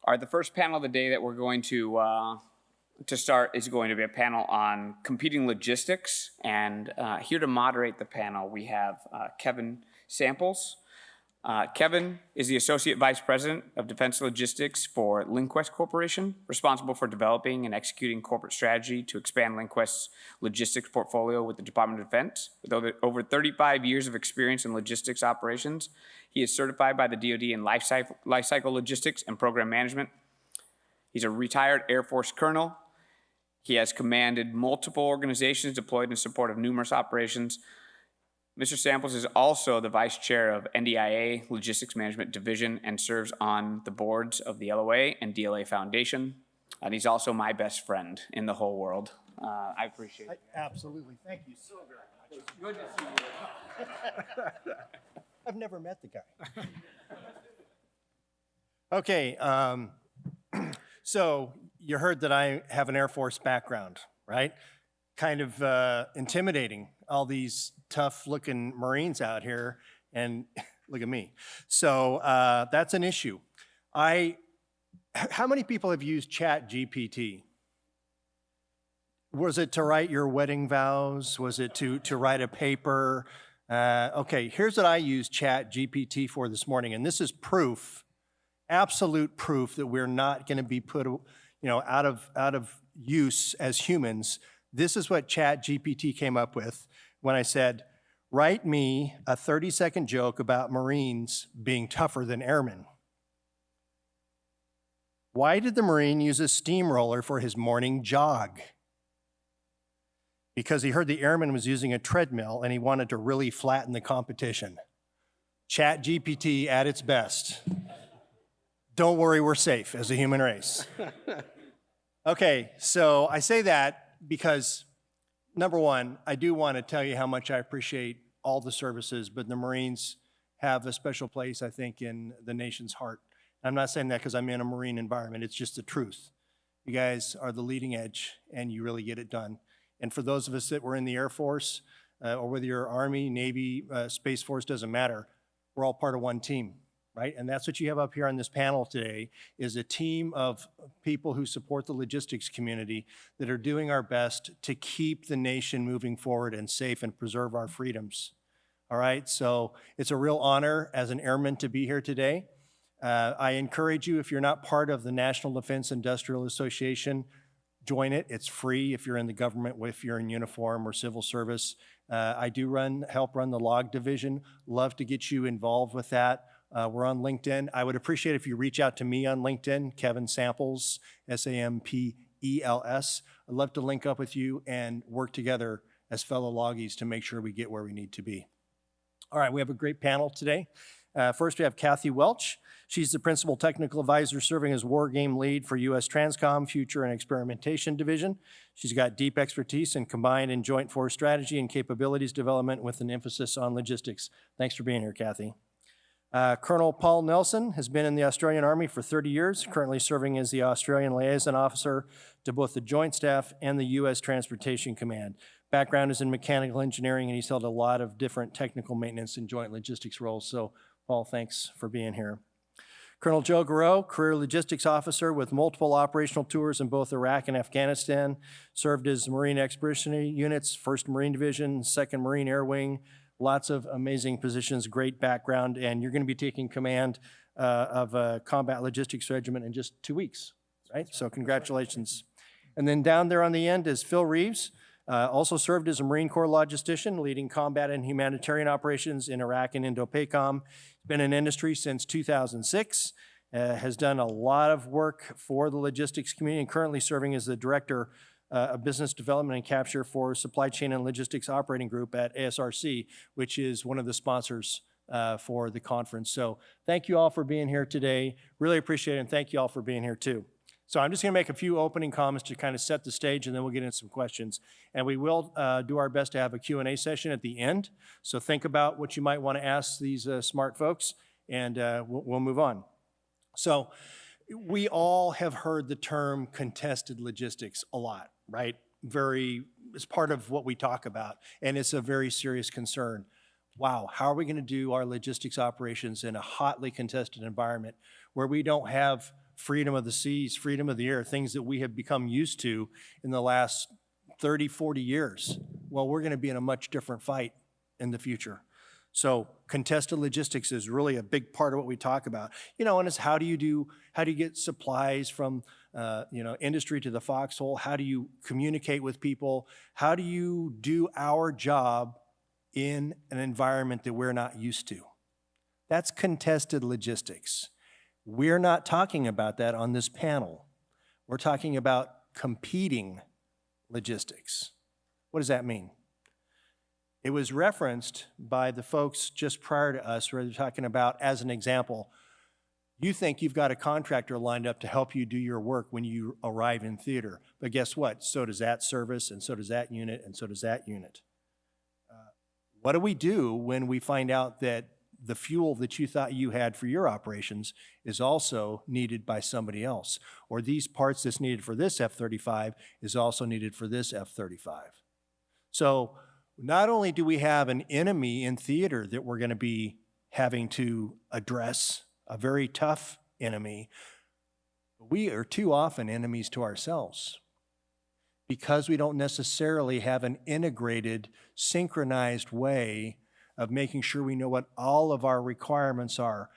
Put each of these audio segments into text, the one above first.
All right, the first panel of the day that we're going to start is going to be a panel on competing logistics. And here to moderate the panel, we have Kevin Samples. Kevin is the Associate Vice President of Defense Logistics for LinQuest Corporation, responsible for developing and executing corporate strategy to expand LinQuest's logistics portfolio with the Department of Defense. With over 35 years of experience in logistics operations, he is certified by the DoD in lifecycle logistics and program management. He's a retired Air Force colonel. He has commanded multiple organizations deployed in support of numerous operations. Mr. Samples is also the Vice Chair of NDIA Logistics Management Division and serves on the boards of the LOA and DLA Foundation. And he's also my best friend in the whole world. I appreciate it. Absolutely. Thank you so very much. Good to see you. I've never met the guy. Okay, so you heard that I have an Air Force background, right? Kind of intimidating, all these tough-looking Marines out here, and look at me. So that's an issue. How many people have used ChatGPT? Was it to write your wedding vows? Was it to write a paper? Okay, here's what I used ChatGPT for this morning, and this is proof, absolute proof that we're not going to be put, out of use as humans. This is what ChatGPT came up with when I said, write me a 30-second joke about Marines being tougher than airmen. Why did the Marine use a steamroller for his morning jog? Because he heard the airman was using a treadmill and he wanted to really flatten the competition. ChatGPT at its best. Don't worry, we're safe as a human race. Okay, so I say that because, number one, I do want to tell you how much I appreciate all the services, but the Marines have a special place, I think, in the nation's heart. I'm not saying that because I'm in a Marine environment. It's just the truth. You guys are the leading edge, and you really get it done. And for those of us that were in the Air Force, or whether you're Army, Navy, Space Force, doesn't matter, we're all part of one team, right? And that's what you have up here on this panel today, is a team of people who support the logistics community that are doing our best to keep the nation moving forward and safe and preserve our freedoms. All right, so it's a real honor as an airman to be here today. I encourage you, if you're not part of the National Defense Industrial Association, join it. It's free if you're in the government, if you're in uniform or civil service. I do help run the log division. Love to get you involved with that. We're on LinkedIn. I would appreciate if you reach out to me on LinkedIn, Kevin Samples, S-A-M-P-E-L-S. I'd love to link up with you and work together as fellow loggies to make sure we get where we need to be. All right, we have a great panel today. First, we have Kathy Welch. She's the Principal Technical Advisor serving as Wargame Lead for U.S. Transcom Future and Experimentation Division. She's got deep expertise in combined and joint force strategy and capabilities development with an emphasis on logistics. Thanks for being here, Kathy. Colonel Paul Nelson has been in the Australian Army for 30 years, currently serving as the Australian Liaison Officer to both the Joint Staff and the U.S. Transportation Command. Background is in mechanical engineering, and he's held a lot of different technical maintenance and joint logistics roles. So, Paul, thanks for being here. Colonel Joe Garaux, Career Logistics Officer with multiple operational tours in both Iraq and Afghanistan, served as Marine Expeditionary Units, 1st Marine Division, 2nd Marine Air Wing, lots of amazing positions, great background, and you're going to be taking command of a combat logistics regiment in just 2 weeks, right? So congratulations. And then down there on the end is Phil Reeves, also served as a Marine Corps logistician, leading combat and humanitarian operations in Iraq and Indo-PACOM. Been in industry since 2006, has done a lot of work for the logistics community, and currently serving as the Director of Business Development and Capture for Supply Chain and Logistics Operating Group at ASRC, which is one of the sponsors for the conference. So thank you all for being here today. Really appreciate it, and thank you all for being here too. So I'm just going to make a few opening comments to kind of set the stage, and then we'll get into some questions. And we will do our best to have a Q&A session at the end. So think about what you might want to ask these smart folks, and we'll move on. So we all have heard the term contested logistics a lot, right? It's part of what we talk about, and it's a very serious concern. Wow, how are we going to do our logistics operations in a hotly contested environment where we don't have freedom of the seas, freedom of the air, things that we have become used to in the last 30, 40 years. Well, we're going to be in a much different fight in the future. So contested logistics is really a big part of what we talk about. And it's how do you get supplies from industry to the foxhole? How do you communicate with people? How do you do our job in an environment that we're not used to? That's contested logistics. We're not talking about that on this panel. We're talking about competing logistics. What does that mean? It was referenced by the folks just prior to us where they're talking about, as an example, you think you've got a contractor lined up to help you do your work when you arrive in theater. But guess what? So does that service, and so does that unit, and so does that unit. What do we do when we find out that the fuel that you thought you had for your operations is also needed by somebody else? Or these parts that's needed for this F-35 is also needed for this F-35. So not only do we have an enemy in theater that we're going to be having to address, a very tough enemy, but we are too often enemies to ourselves because we don't necessarily have an integrated, synchronized way of making sure we know what all of our requirements are.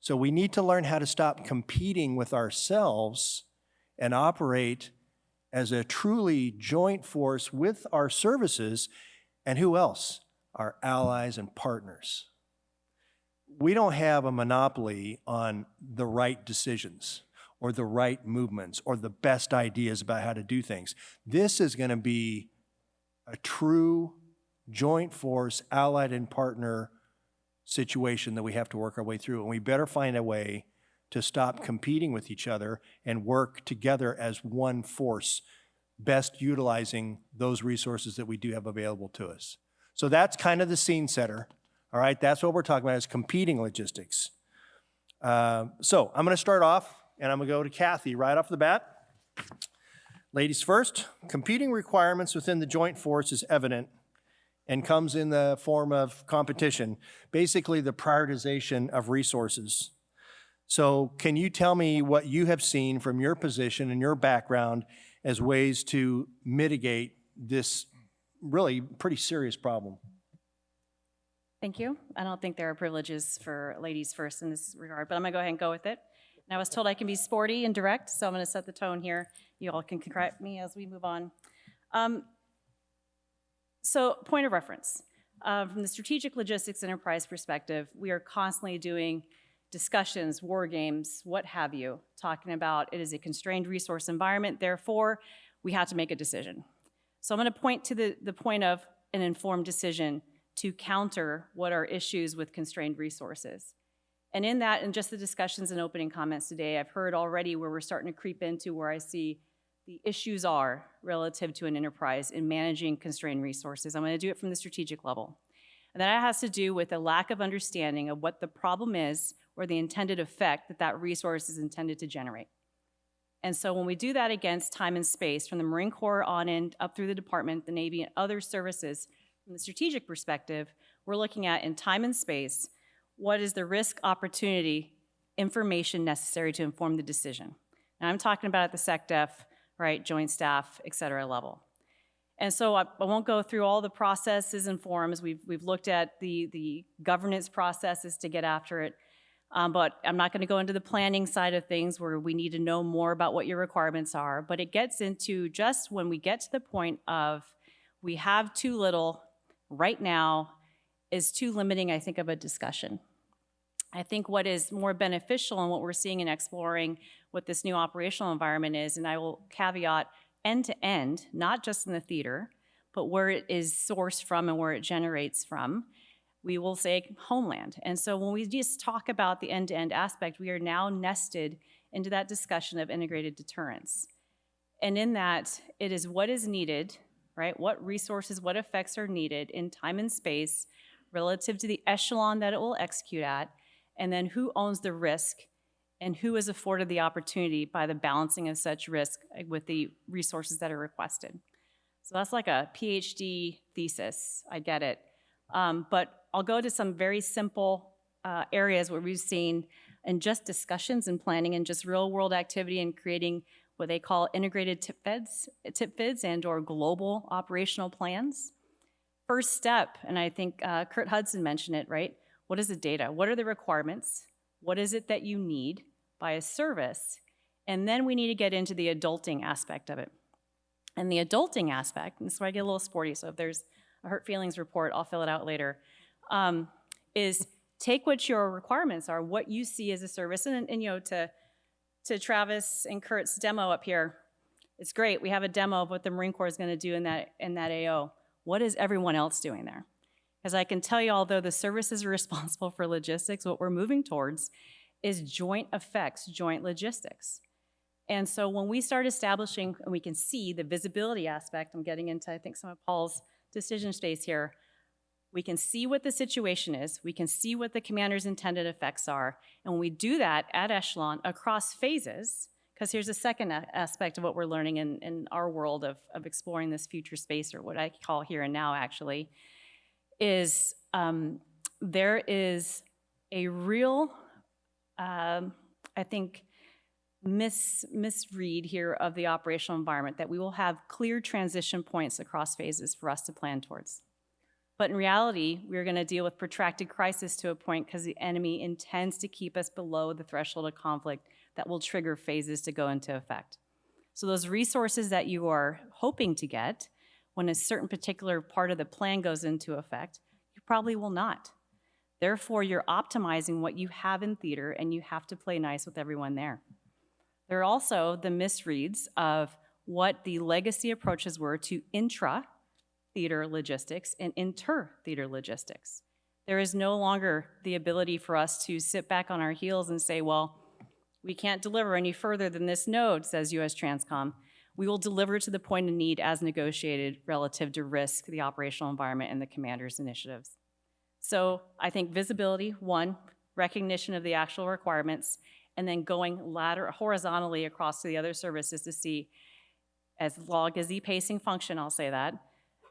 So we need to learn how to stop competing with ourselves and operate as a truly joint force with our services. And who else? Our allies and partners. We don't have a monopoly on the right decisions or the right movements or the best ideas about how to do things. This is going to be a true joint force, allied and partner situation that we have to work our way through. And we better find a way to stop competing with each other and work together as one force, best utilizing those resources that we do have available to us. So that's kind of the scene setter. All right, that's what we're talking about, is competing logistics. So I'm going to start off, and I'm going to go to Kathy right off the bat. Ladies first. Competing requirements within the joint force is evident and comes in the form of competition, basically the prioritization of resources. So can you tell me what you have seen from your position and your background as ways to mitigate this really pretty serious problem? Thank you. I don't think there are privileges for ladies first in this regard, but I'm gonna go ahead and go with it. And I was told I can be sporty and direct, so I'm gonna set the tone here. You all can correct me as we move on. So point of reference. From the strategic logistics enterprise perspective, we are constantly doing discussions, war games, what have you, talking about it is a constrained resource environment, therefore we have to make a decision. So I'm gonna point to the point of an informed decision to counter what are issues with constrained resources. And in that, in just the discussions and opening comments today, I've heard already where we're starting to creep into where I see the issues are relative to an enterprise in managing constrained resources. I'm gonna do it from the strategic level. And that has to do with a lack of understanding of what the problem is or the intended effect that that resource is intended to generate. And so when we do that against time and space, from the Marine Corps on in, up through the department, the Navy, and other services, from the strategic perspective, we're looking at in time and space, what is the risk opportunity information necessary to inform the decision? And I'm talking about at the SecDef, right, joint staff, et cetera level. And so I won't go through all the processes and forums. We've looked at the governance processes to get after it. But I'm not going to go into the planning side of things where we need to know more about what your requirements are. But it gets into just when we get to the point of we have too little right now is too limiting, I think, of a discussion. I think what is more beneficial and what we're seeing and exploring what this new operational environment is, and I will caveat end to end, not just in the theater, but where it is sourced from and where it generates from, we will say homeland. And so when we just talk about the end-to-end aspect, we are now nested into that discussion of integrated deterrence. And in that, it is what is needed, right? What resources, what effects are needed in time and space relative to the echelon that it will execute at, and then who owns the risk and who is afforded the opportunity by the balancing of such risk with the resources that are requested. So that's like a PhD thesis, I get it. But I'll go to some very simple areas where we've seen and just discussions and planning and just real world activity and creating what they call integrated tip fids and or global operational plans. First step, and I think Kurt Hudson mentioned it, right? What is the data? What are the requirements? What is it that you need by a service? And then we need to get into the adulting aspect of it. And the adulting aspect, and this is where I get a little sporty, so if there's a hurt feelings report, I'll fill it out later, is take what your requirements are, what you see as a service, and you know, to Travis and Kurt's demo up here, it's great. We have a demo of what the Marine Corps is going to do in that AO. What is everyone else doing there? Because I can tell you, although the services are responsible for logistics, what we're moving towards is joint effects, joint logistics. And so when we start establishing, and we can see the visibility aspect, I'm getting into, I think, some of Paul's decision space here, we can see what the situation is, we can see what the commander's intended effects are, and when we do that at echelon across phases, because here's a second aspect of what we're learning in our world of exploring this future space, or what I call here and now actually, is there is a real, I think, misread here of the operational environment, that we will have clear transition points across phases for us to plan towards. But in reality, we're going to deal with protracted crisis to a point because the enemy intends to keep us below the threshold of conflict that will trigger phases to go into effect. So those resources that you are hoping to get when a certain particular part of the plan goes into effect, you probably will not. Therefore, you're optimizing what you have in theater, and you have to play nice with everyone there. There are also the misreads of what the legacy approaches were to intra-theater logistics and inter-theater logistics. There is no longer the ability for us to sit back on our heels and say, well, we can't deliver any further than this node, says US Transcom. We will deliver to the point of need as negotiated relative to risk, the operational environment, and the commander's initiatives. So I think visibility, one, recognition of the actual requirements, and then going horizontally across to the other services to see, as log as the pacing function, I'll say that.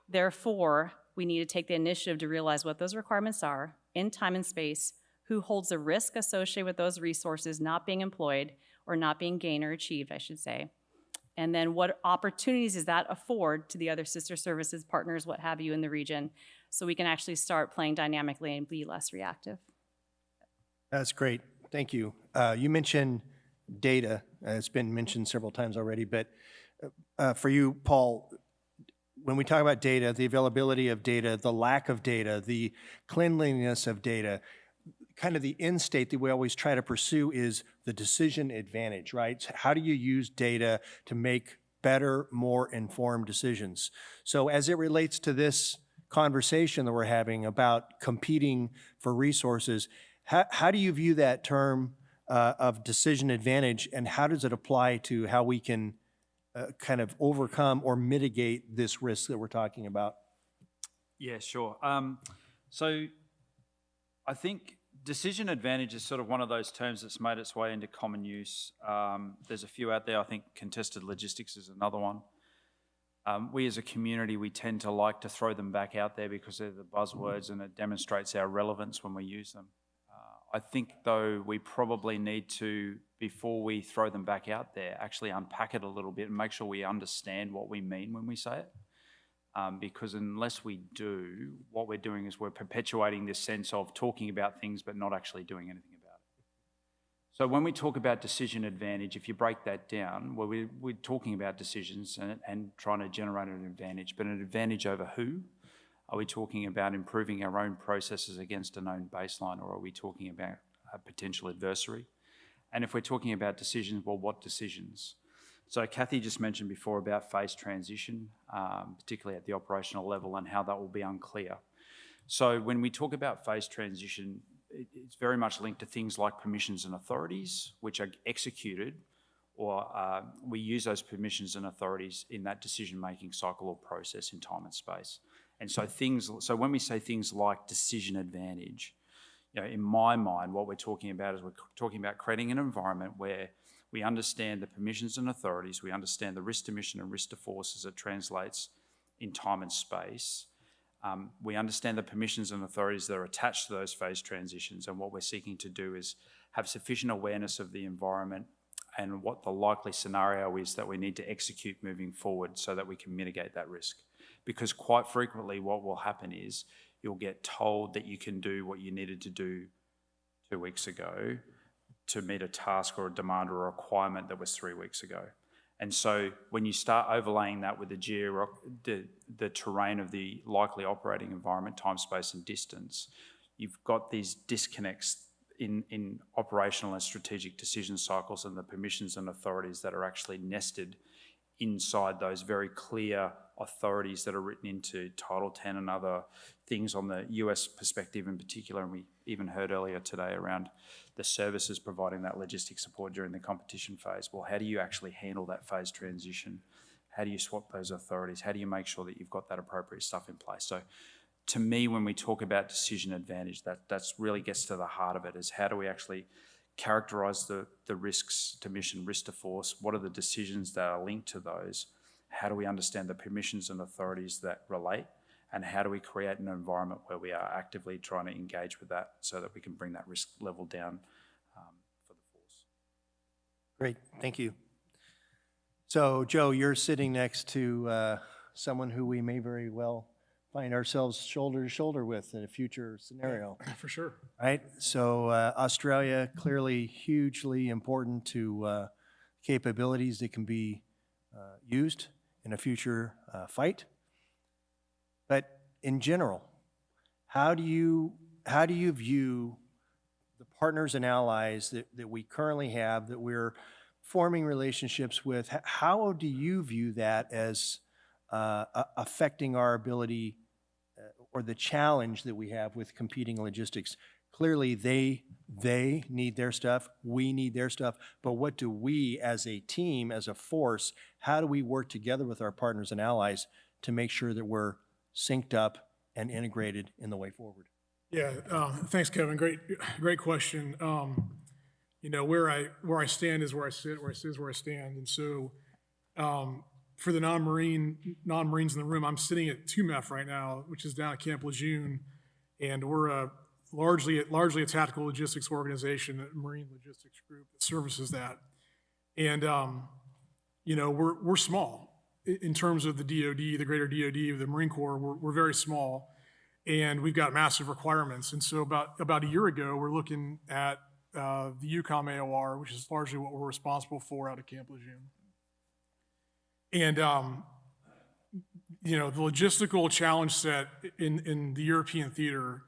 Therefore, we need to take the initiative to realize what those requirements are in time and space, who holds the risk associated with those resources not being employed or not being gained or achieved, I should say. And then what opportunities does that afford to the other sister services, partners, what have you in the region, so we can actually start playing dynamically and be less reactive. That's great. Thank you. You mentioned data. It's been mentioned several times already, but for you, Paul, when we talk about data, the availability of data, the lack of data, the cleanliness of data, kind of the end state that we always try to pursue is the decision advantage, right? How do you use data to make better, more informed decisions? So as it relates to this conversation that we're having about competing for resources, how do you view that term of decision advantage, and how does it apply to how we can kind of overcome or mitigate this risk that we're talking about? Yeah, sure. So I think decision advantage is sort of one of those terms that's made its way into common use. There's a few out there. I think contested logistics is another one. We as a community, we tend to like to throw them back out there because they're the buzzwords and it demonstrates our relevance when we use them. I think, though, we probably need to, before we throw them back out there, actually unpack it a little bit and make sure we understand what we mean when we say it. Because unless we do, what we're doing is we're perpetuating this sense of talking about things but not actually doing anything about it. So when we talk about decision advantage, if you break that down, well, we're talking about decisions and trying to generate an advantage, but an advantage over who? Are we talking about improving our own processes against a known baseline, or are we talking about a potential adversary? And if we're talking about decisions, well, what decisions? So Kathy just mentioned before about phase transition, particularly at the operational level, and how that will be unclear. So when we talk about phase transition, it's very much linked to things like permissions and authorities, which are executed, or we use those permissions and authorities in that decision-making cycle or process in time and space. And so so when we say things like decision advantage, you know, in my mind, what we're talking about is we're talking about creating an environment where we understand the permissions and authorities, we understand the risk to mission and risk to force as it translates in time and space. We understand the permissions and authorities that are attached to those phase transitions, and what we're seeking to do is have sufficient awareness of the environment and what the likely scenario is that we need to execute moving forward so that we can mitigate that risk. Because quite frequently what will happen is you'll get told that you can do what you needed to do 2 weeks ago to meet a task or a demand or a requirement that was 3 weeks ago. And so when you start overlaying that with the terrain of the likely operating environment, time, space and distance, you've got these disconnects in operational and strategic decision cycles and the permissions and authorities that are actually nested inside those very clear authorities that are written into Title 10 and other things on the US perspective in particular. And we even heard earlier today around the services providing that logistic support during the competition phase. Well, how do you actually handle that phase transition? How do you swap those authorities? How do you make sure that you've got that appropriate stuff in place? So to me, when we talk about decision advantage, that's really gets to the heart of it, is how do we actually characterise the risks to mission, risk to force? What are the decisions that are linked to those? How do we understand the permissions and authorities that relate? And how do we create an environment where we are actively trying to engage with that so that we can bring that risk level down for the force? Great, thank you. So, Joe, you're sitting next to someone who we may very well find ourselves shoulder to shoulder with in a future scenario. For sure. Right? So Australia, clearly hugely important to capabilities that can be used in a future fight. But in general, how do you view the partners and allies that we currently have, that we're forming relationships with? How do you view that as affecting our ability or the challenge that we have with competing logistics? Clearly, they need their stuff, we need their stuff, but what do we as a team, as a force, how do we work together with our partners and allies to make sure that we're synced up and integrated in the way forward? Yeah, thanks, Kevin. Great question. You know, where I stand is where I sit, where I sit is where I stand. And so for the non-Marines in the room, I'm sitting at 2MEF right now, which is down at Camp Lejeune, and we're largely a tactical logistics organization, a Marine logistics group that services that. And you know, we're small in terms of the DoD, the greater DoD of the Marine Corps. We're very small, and we've got massive requirements. And so about a year ago, we're looking at the EUCOM AOR, which is largely what we're responsible for out of Camp Lejeune. And you know, the logistical challenge set in the European theater,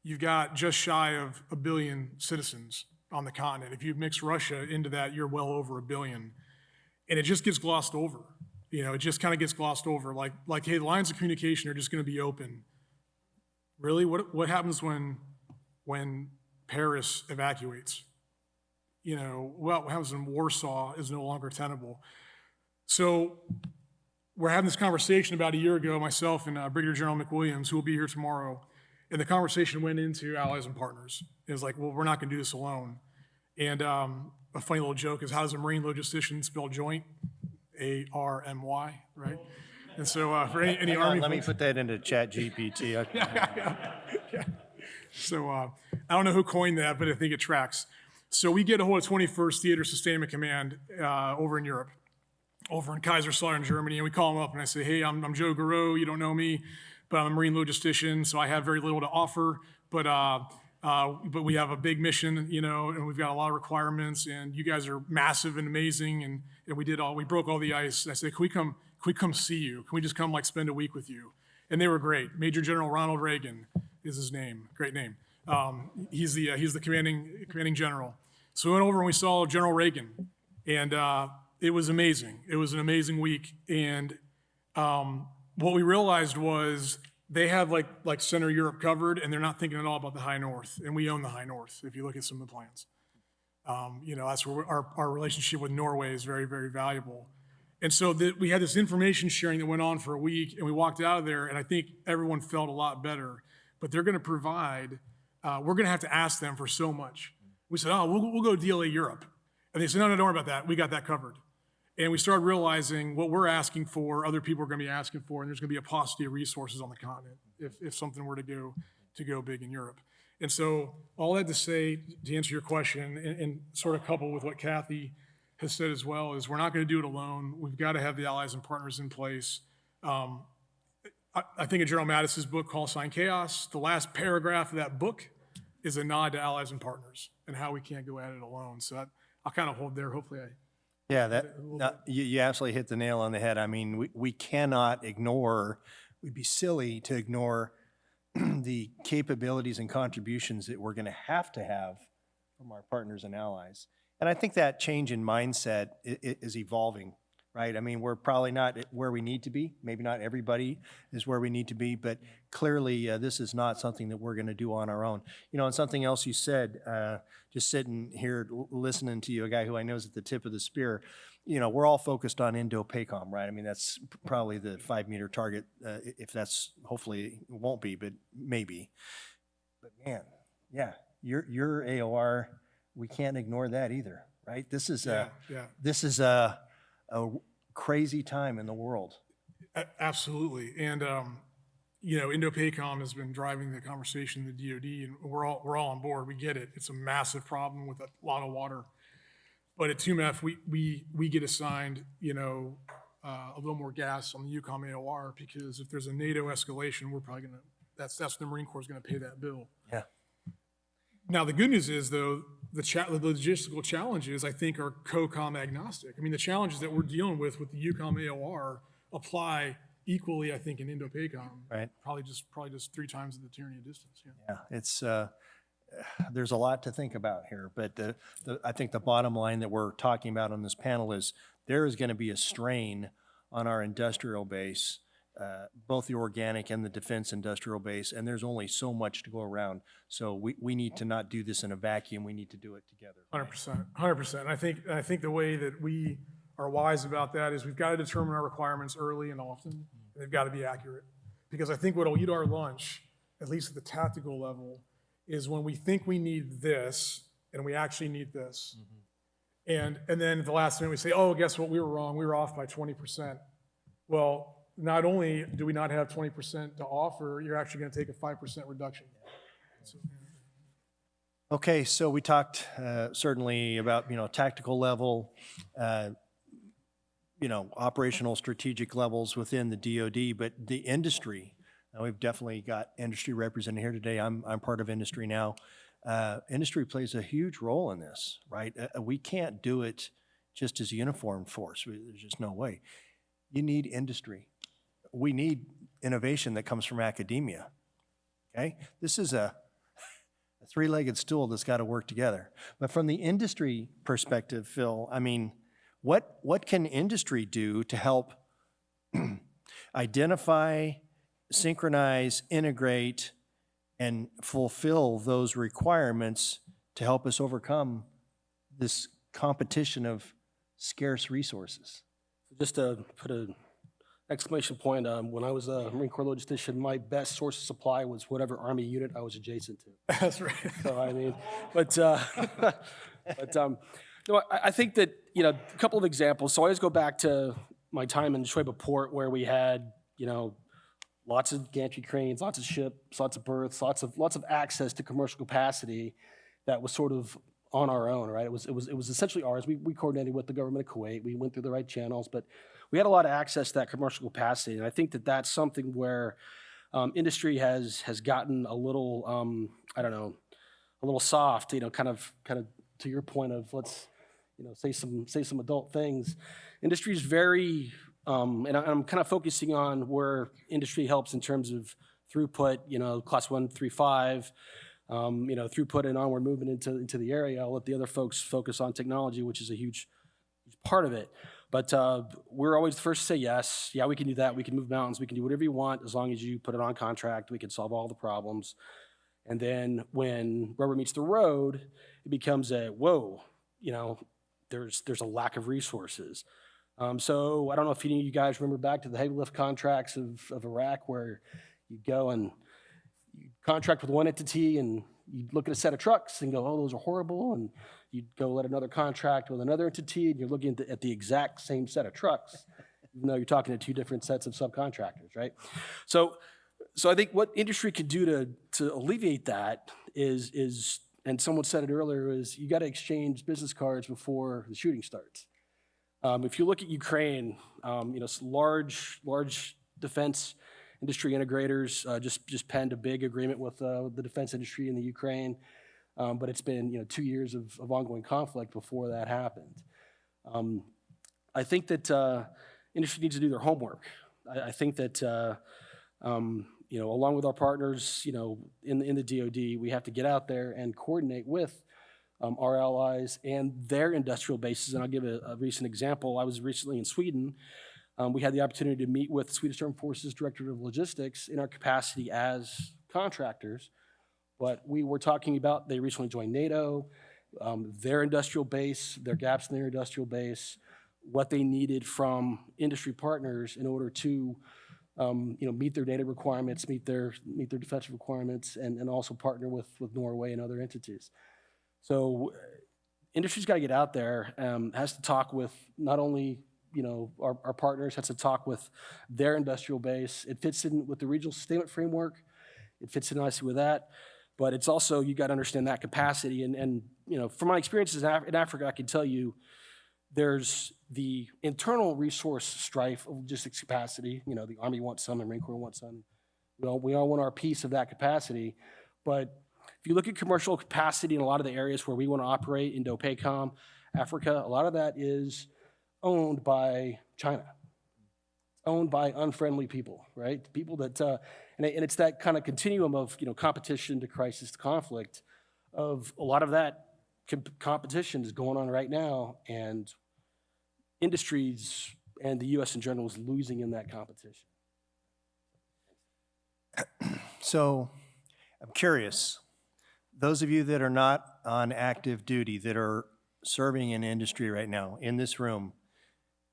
you've got just shy of 1 billion citizens on the continent. If you mix Russia into that, you're well over 1 billion. And it just gets glossed over. You know, it just kind of gets glossed over. Like, hey, the lines of communication are just going to be open. Really? What happens when Paris evacuates? You know, what happens when Warsaw is no longer tenable? So we're having this conversation about a year ago, myself and Brigadier General McWilliams, who will be here tomorrow. And the conversation went into allies and partners. It was like, well, we're not going to do this alone. And a funny little joke is, how does a Marine logistician spell joint? A-R-M-Y, right? And so for any Army Let me folks, put that into ChatGPT. yeah. So I don't know who coined that, but I think it tracks. So we get a hold of 21st Theater Sustainment Command over in Europe, over in Kaiserslautern, Germany, and we call them up and I say, hey, I'm Joe Garaux, you don't know me, but I'm a Marine logistician, so I have very little to offer, but we have a big mission, you know, and we've got a lot of requirements, and you guys are massive and amazing, and we broke all the ice. And I said, can we come see you? Can we just come like spend a week with you? And they were great. Major General Ronald Reagan is his name, great name. He's the commanding general. So we went over and we saw General Reagan, and it was amazing. It was an amazing week, and what we realized was they have like Center Europe covered, and they're not thinking at all about the High North, and we own the High North if you look at some of the plans. You know, that's where our relationship with Norway is very, very valuable. And so we had this information sharing that went on for a week, and we walked out of there, and I think everyone felt a lot better. But they're going to provide, we're going to have to ask them for so much. We said, oh, we'll go DLA Europe. And they said, no, don't worry about that. We got that covered. And we started realizing what we're asking for, other people are going to be asking for, and there's going to be a paucity of resources on the continent if something were to go big in Europe. And so all that to say, to answer your question, and sort of couple with what Kathy has said as well, is we're not going to do it alone. We've got to have the allies and partners in place. I think in General Mattis's book, Call Sign Chaos, the last paragraph of that book is a nod to allies and partners and how we can't go at it alone. So I'll kind of hold there. Hopefully Yeah, you absolutely hit the nail on the head. I mean, we cannot ignore, we'd be silly to ignore the capabilities and contributions that we're going to have from our partners and allies. And I think that change in mindset is evolving, right? I mean, we're probably not where we need to be. Maybe not everybody is where we need to be, but clearly this is not something that we're going to do on our own. You know, and something else you said, just sitting here listening to you, a guy who I know is at the tip of the spear, you know, we're all focused on Indo-PACOM, right? I mean, that's probably the 5-meter target, if that's, hopefully it won't be, but maybe. But man, yeah, your AOR, we can't ignore that either, right? This is this is a crazy time in the world. Absolutely. And, you know, Indo-PACOM has been driving the conversation in the DoD, and we're all on board. We get it. It's a massive problem with a lot of water. But at 2MEF, we get assigned, you know, a little more gas on the UCOM AOR, because if there's a NATO escalation, we're probably going to, that's the Marine Corps is going to pay that bill. Yeah. Now, the good news is, though, the logistical challenges, I think, are COCOM agnostic. I mean, the challenges that we're dealing with the UCOM AOR apply equally, I think, in Indo-PACOM. Right. Probably just 3 times the tyranny of distance. Yeah. Yeah, it's there's a lot to think about here, but I think the bottom line that we're talking about on this panel is there is going to be a strain on our industrial base, both the organic and the defense industrial base, and there's only so much to go around. So we need to not do this in a vacuum. We need to do it together. 100%. I think the way that we are wise about that is we've got to determine our requirements early and often, and they've got to be accurate. Because I think what will eat our lunch, at least at the tactical level, is when we think we need this and we actually need this. And then at the last minute we say, oh, guess what, we were wrong, we were off by 20%. Well, not only do we not have 20% to offer, you're actually going to take a 5% reduction. So, yeah. Okay, so we talked certainly about, you know, tactical level, you know, operational strategic levels within the DoD, but the industry. Now, we've definitely got industry represented here today. I'm part of industry now. Industry plays a huge role in this, right? We can't do it just as a uniformed force. There's just no way. You need industry. We need innovation that comes from academia, okay? This is a three-legged stool that's got to work together. But from the industry perspective, Phil, I mean, what can industry do to help identify, synchronize, integrate, and fulfill those requirements to help us overcome this competition of scarce resources? Just to put an exclamation point, when I was a Marine Corps logistician, my best source of supply was whatever Army unit I was adjacent to. That's right. So I mean, no, I think that, you know, a couple of examples. So I always go back to my time in Shoiba Port, where we had, you know, lots of gantry cranes, lots of ships, lots of berths, lots of access to commercial capacity that was sort of on our own, right? It was essentially ours. We coordinated with the government of Kuwait. We went through the right channels, but we had a lot of access to that commercial capacity. And I think that that's something where industry has gotten a little, I don't know, a little soft, you know, kind of to your point of let's, you know, say some adult things. Industry is very, and I'm kind of focusing on where industry helps in terms of throughput, you know, class 1 through 5, you know, throughput and onward movement into the area. I'll let the other folks focus on technology, which is a huge part of it. But we're always the first to say yes. Yeah, we can do that. We can move mountains. We can do whatever you want as long as you put it on contract. We can solve all the problems. And then when rubber meets the road, it becomes a, whoa, you know, there's a lack of resources. So I don't know if any of you guys remember back to the heavy lift contracts of Iraq, where you go and you contract with one entity and you look at a set of trucks and go, oh, those are horrible. And you go let another contract with another entity and you're looking at the exact same set of trucks, even though you're talking to 2 different sets of subcontractors, right? So I think what industry could do to alleviate that is, and someone said it earlier, is you got to exchange business cards before the shooting starts. If you look at Ukraine, large defense industry integrators just penned a big agreement with the defense industry in the Ukraine, but it's been 2 years of ongoing conflict before that happened. I think that industry needs to do their homework. I think that along with our partners, in the DoD, we have to get out there and coordinate with our allies and their industrial bases. And I'll give a recent example. I was recently in Sweden. We had the opportunity to meet with Swedish Armed Forces Directorate of Logistics in our capacity as contractors. But we were talking about, they recently joined NATO, their industrial base, their gaps in their industrial base, what they needed from industry partners in order to meet their data requirements, meet their defensive requirements, and also partner with Norway and other entities. So industry's got to get out there, has to talk with not only our partners, has to talk with their industrial base. It fits in with the regional sustainment framework. It fits in nicely with that. But it's also, you got to understand that capacity. And from my experiences in Africa, I can tell you there's the internal resource strife of logistics capacity. The Army wants some, the Marine Corps wants some. We all want our piece of that capacity. But if you look at commercial capacity in a lot of the areas where we want to operate, Indo-PACOM, Africa, a lot of that is owned by China, owned by unfriendly people, right? People that, and it's that kind of continuum of, competition to crisis to conflict, of a lot of that competition is going on right now, and industries and the U.S. in general is losing in that competition. So I'm curious, those of you that are not on active duty, that are serving in industry right now, in this room,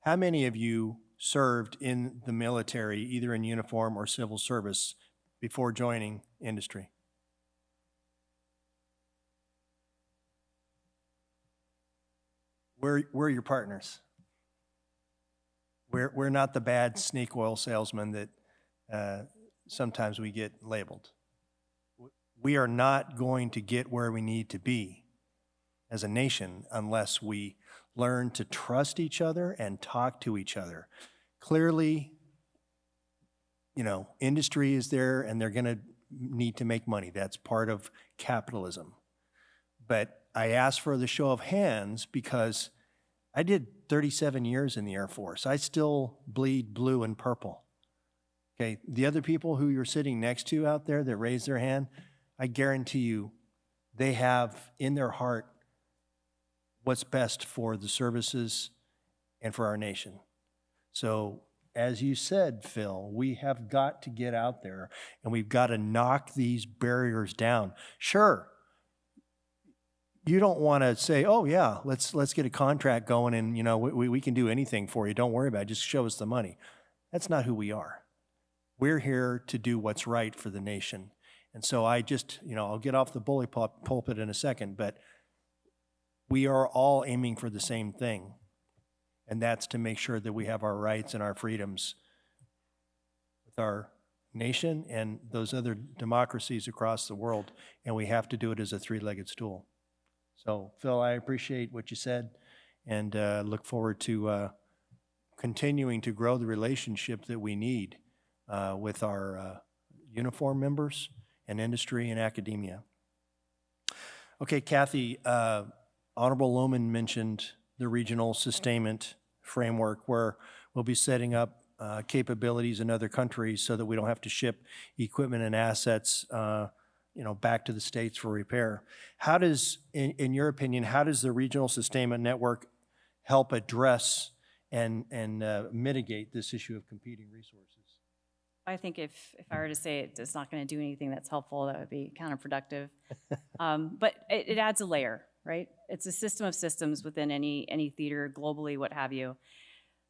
how many of you served in the military, either in uniform or civil service, before joining industry? Where are your partners? We're not the bad snake oil salesman that sometimes we get labeled. We are not going to get where we need to be as a nation unless we learn to trust each other and talk to each other. Clearly, industry is there and they're going to need to make money. That's part of capitalism. But I ask for the show of hands because I did 37 years in the Air Force. I still bleed blue and purple. Okay, the other people who you're sitting next to out there that raise their hand, I guarantee you they have in their heart what's best for the services and for our nation. So as you said, Phil, we have got to get out there and we've got to knock these barriers down. Sure, you don't want to say, oh yeah, let's get a contract going and we can do anything for you. Don't worry about it, just show us the money. That's not who we are. We're here to do what's right for the nation. And so I just, I'll get off the bully pulpit in a second, but we are all aiming for the same thing. And that's to make sure that we have our rights and our freedoms with our nation and those other democracies across the world. And we have to do it as a three-legged stool. So, Phil, I appreciate what you said and look forward to continuing to grow the relationship that we need with our uniform members and industry and academia. Okay, Kathy, Honorable Lohman mentioned the regional sustainment framework where we'll be setting up capabilities in other countries so that we don't have to ship equipment and assets back to the States for repair. How does, in your opinion, how does the regional sustainment network help address and mitigate this issue of competing resources? I think if I were to say it's not going to do anything that's helpful, that would be counterproductive. But it adds a layer, right? It's a system of systems within any theater, globally, what have you.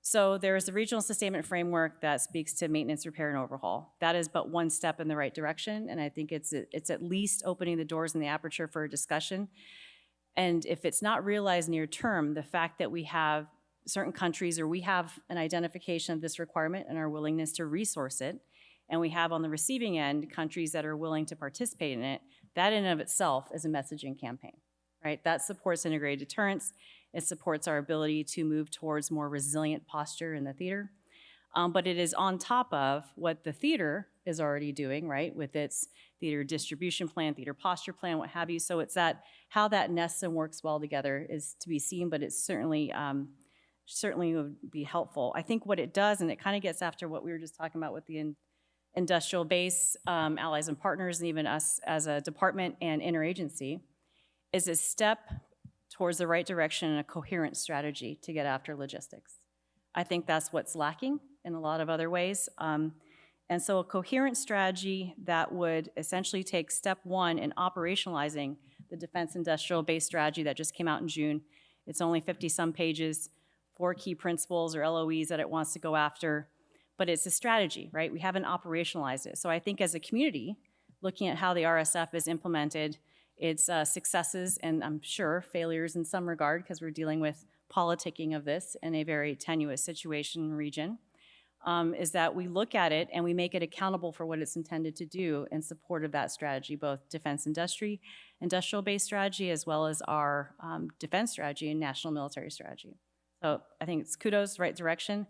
So there's the regional sustainment framework that speaks to maintenance, repair, and overhaul. That is but one step in the right direction, and I think it's at least opening the doors and the aperture for a discussion. And if it's not realized near term, the fact that we have certain countries, or we have an identification of this requirement and our willingness to resource it, and we have on the receiving end countries that are willing to participate in it, That in and of itself is a messaging campaign, right? That supports integrated deterrence. It supports our ability to move towards more resilient posture in the theater. But it is on top of what the theater is already doing, right, with its theater distribution plan, theater posture plan, what have you. So it's that how that nests and works well together is to be seen, but it's certainly would be helpful. I think what it does, and it kind of gets after what we were just talking about with the industrial base, allies and partners, and even us as a department and interagency, is a step towards the right direction and a coherent strategy to get after logistics. I think that's what's lacking in a lot of other ways. And so a coherent strategy that would essentially take step one in operationalizing the defense industrial base strategy that just came out in June. It's only 50-some pages, 4 key principles or LOEs that it wants to go after, but it's a strategy, right? We haven't operationalized it. So I think as a community, looking at how the RSF is implemented, its successes and I'm sure failures in some regard, because we're dealing with politicking of this in a very tenuous situation and region, is that we look at it and we make it accountable for what it's intended to do in support of that strategy, both defense industrial-based strategy, as well as our defense strategy and national military strategy. So I think it's kudos, right direction,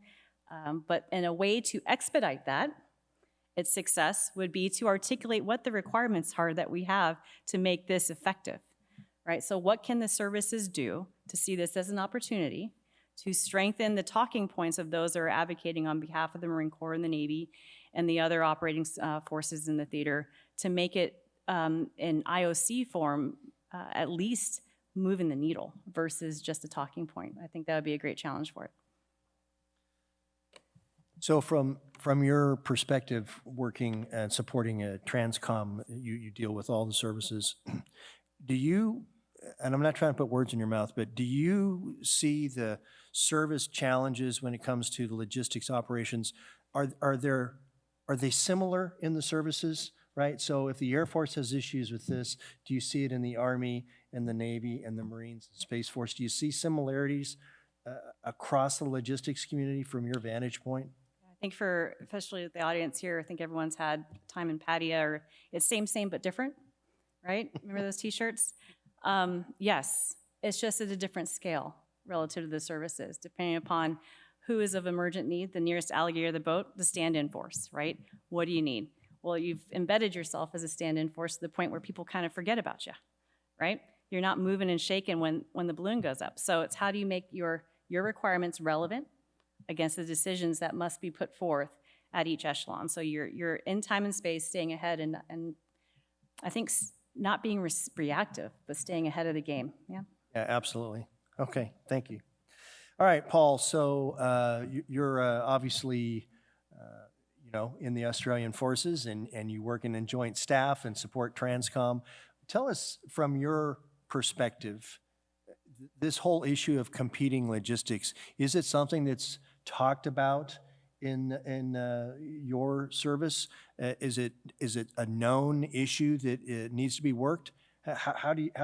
but in a way to expedite that, its success would be to articulate what the requirements are that we have to make this effective, right? So what can the services do to see this as an opportunity to strengthen the talking points of those that are advocating on behalf of the Marine Corps and the Navy and the other operating forces in the theater to make it in IOC form at least moving the needle versus just a talking point. I think that would be a great challenge for it. So from your perspective, working and supporting a Transcom, you deal with all the services. Do you, and I'm not trying to put words in your mouth, but do you see the service challenges when it comes to the logistics operations? Are they similar in the services, right? So if the Air Force has issues with this, do you see it in the Army and the Navy and the Marines and Space Force? Do you see similarities across the logistics community from your vantage point? I think for, especially the audience here, I think everyone's had time in Padia, or it's same, but different, right? Remember those t-shirts? Yes, it's just at a different scale relative to the services, depending upon who is of emergent need, the nearest alligator of the boat, the stand-in force, right? What do you need? Well, you've embedded yourself as a stand-in force to the point where people kind of forget about you, right? You're not moving and shaking when the balloon goes up. So it's how do you make your requirements relevant against the decisions that must be put forth at each echelon. So you're in time and space, staying ahead, and I think not being reactive, but staying ahead of the game. Yeah. Yeah, absolutely. Okay, thank you. All right, Paul. So you're obviously, in the Australian forces, and you work in joint staff and support Transcom. Tell us from your perspective, this whole issue of competing logistics, is it something that's talked about in your service? Is it a known issue that it needs to be worked?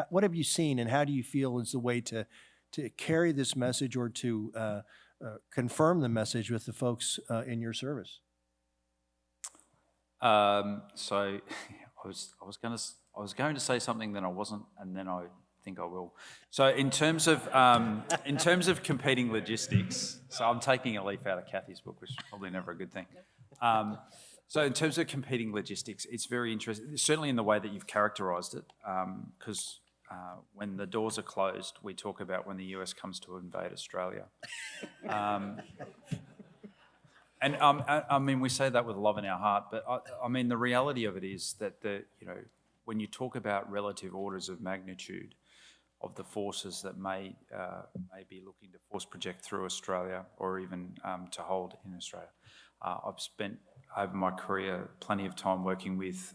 What have you seen, and how do you feel is the way to carry this message or to confirm the message with the folks in your service? So I was going to say something, then I wasn't, and then I think I will. So in terms of competing logistics, so I'm taking a leaf out of Kathy's book, which is probably never a good thing. So in terms of competing logistics, it's very interesting, certainly in the way that you've characterised it, because when the doors are closed, we talk about when the US comes to invade Australia. And I mean, we say that with love in our heart, but I mean, the reality of it is that when you talk about relative orders of magnitude of the forces that may be looking to force project through Australia or even to hold in Australia, I've spent over my career plenty of time working with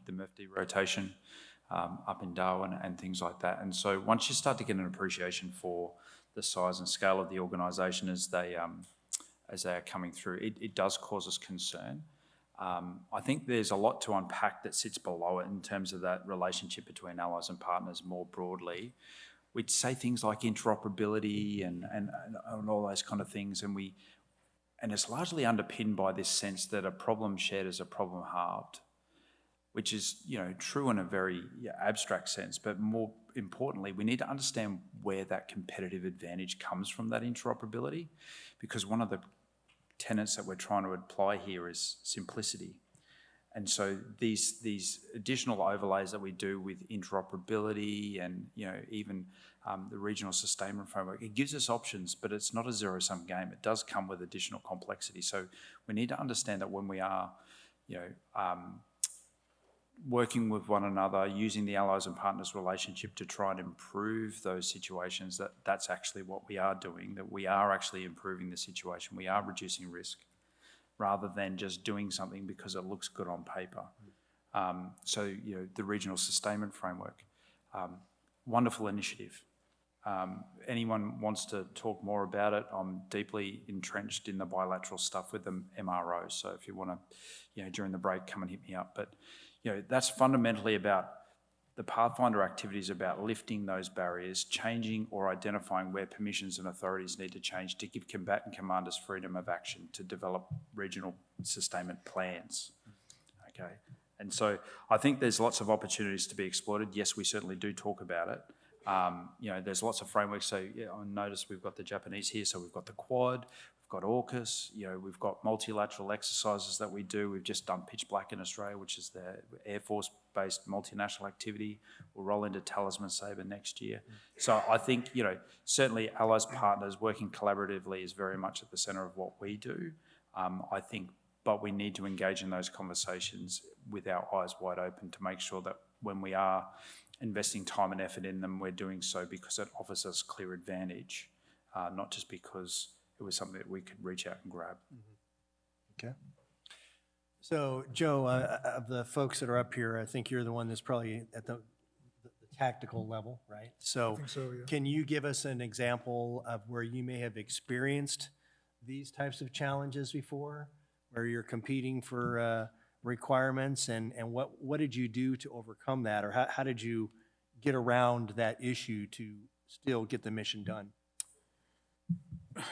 the MFD rotation up in Darwin and things like that. And so once you start to get an appreciation for the size and scale of the organisation as they are coming through, it does cause us concern. I think there's a lot to unpack that sits below it in terms of that relationship between allies and partners more broadly. We'd say things like interoperability and all those kind of things, and it's largely underpinned by this sense that a problem shared is a problem halved. which is, true in a very abstract sense, but more importantly, we need to understand where that competitive advantage comes from, that interoperability, because one of the tenets that we're trying to apply here is simplicity. And so these additional overlays that we do with interoperability and even the regional sustainment framework, it gives us options, but it's not a zero-sum game. It does come with additional complexity. So we need to understand that when we are, working with one another, using the allies and partners relationship to try and improve those situations, that's actually what we are doing, that we are actually improving the situation, we are reducing risk, rather than just doing something because it looks good on paper. So, the regional sustainment framework, wonderful initiative. Anyone wants to talk more about it, I'm deeply entrenched in the bilateral stuff with the MRO. So if you want to, during the break, come and hit me up. But, that's fundamentally about the Pathfinder activities, about lifting those barriers, changing or identifying where permissions and authorities need to change to give combatant commanders freedom of action to develop regional sustainment plans. Okay. And so I think there's lots of opportunities to be exploited. Yes, we certainly do talk about it. There's lots of frameworks. So I noticed we've got the Japanese here. So we've got the Quad, we've got AUKUS, we've got multilateral exercises that we do. We've just done Pitch Black in Australia, which is the Air Force-based multinational activity. We'll roll into Talisman Sabre next year. So I think, certainly allies, partners, working collaboratively is very much at the centre of what we do. I think, but we need to engage in those conversations with our eyes wide open to make sure that when we are investing time and effort in them, we're doing so because it offers us clear advantage, not just because it was something that we could reach out and grab. Okay. So, Joe, of the folks that are up here, I think you're the one that's probably at the tactical level, right? So, I think so, yeah. Can you give us an example of where you may have experienced these types of challenges before, where you're competing for requirements, and what did you do to overcome that, or how did you get around that issue to still get the mission done?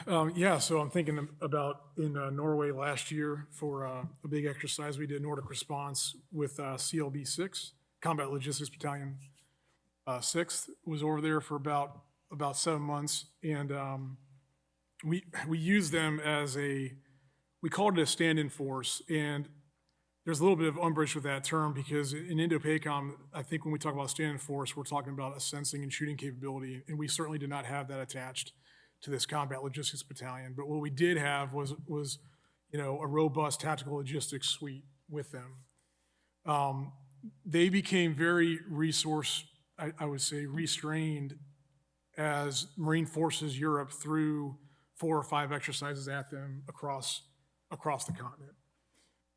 So I'm thinking about in Norway last year for a big exercise we did, Nordic Response with CLB 6, Combat Logistics Battalion 6th, was over there for about 7 months, and we used them as we called it a stand-in force, and there's a little bit of umbrage with that term because in Indo-PACOM, I think when we talk about stand-in force, we're talking about a sensing and shooting capability, and we certainly did not have that attached to this Combat Logistics Battalion. But what we did have was a robust tactical logistics suite with them. They became very I would say, restrained as Marine Forces Europe threw 4 or 5 exercises at them across the continent.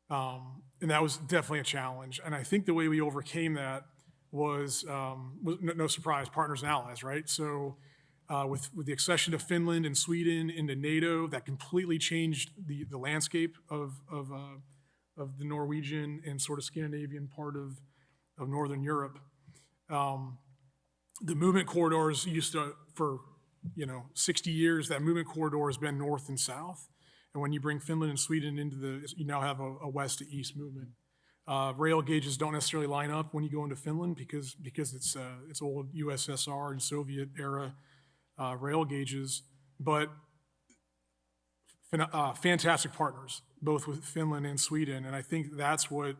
And that was definitely a challenge. And I think the way we overcame that was no surprise, partners and allies, right? So with the accession of Finland and Sweden into NATO, that completely changed the landscape of the Norwegian and sort of Scandinavian part of Northern Europe. The movement corridors for 60 years, that movement corridor has been north and south. And when you bring Finland and Sweden you now have a west to east movement. Rail gauges don't necessarily line up when you go into Finland because it's old USSR and Soviet era rail gauges, but fantastic partners, both with Finland and Sweden. And I think that's what